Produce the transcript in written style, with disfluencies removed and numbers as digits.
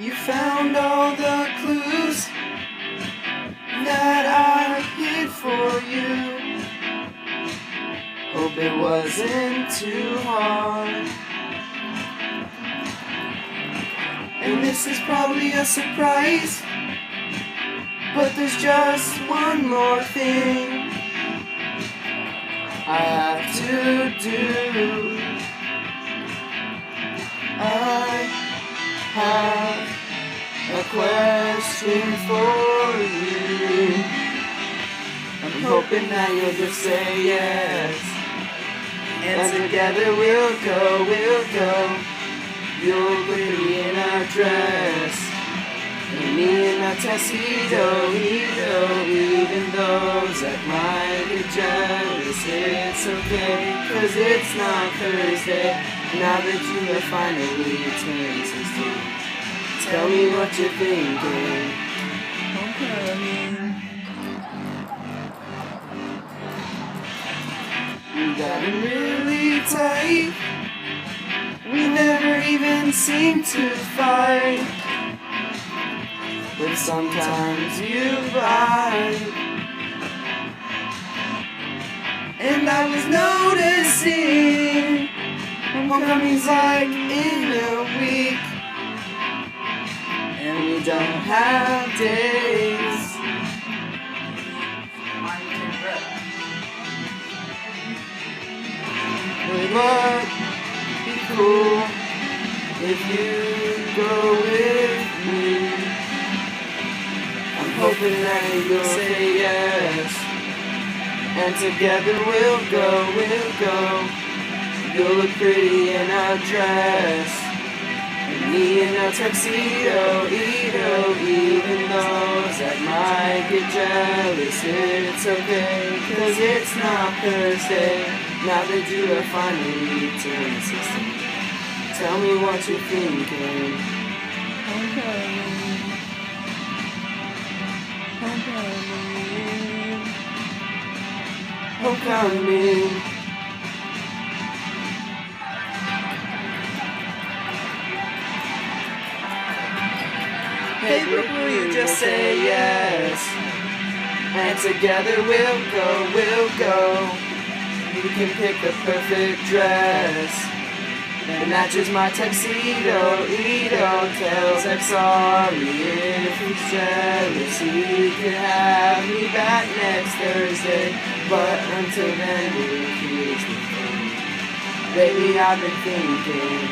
You found all the clues that I hid for you. Hope it wasn't too hard. And this is probably a surprise, but there's just one more thing I have to do. I have a question for you. I'm hoping that you'll just say yes, and together we'll go. You're pretty in a dress, and me in a tuxedo. Even those that might get jealous, it's okay, 'cause it's not Thursday. Now that you have finally turned 16, tell me what you're thinking. Homecoming. We got it really tight. We never even seem to fight, but sometimes you bite. And I was noticing homecoming's like in a week, and we don't have days. It would be cool if you go with me. I'm hoping that you'll say yes, and together we'll go. You'll look pretty in a dress, and me in a tuxedo. Even those that might get jealous, it's okay, 'cause it's not Thursday. Now that you have finally turned 16, tell me what you're thinking. Homecoming. Homecoming. Hey, Brooke, will you just say yes? And together we'll go. You can pick the perfect dress that matches my tuxedo. Tells like sorry if he's jealous. He could have me back next Thursday, but until then, here's the thing. Lately I've been thinking.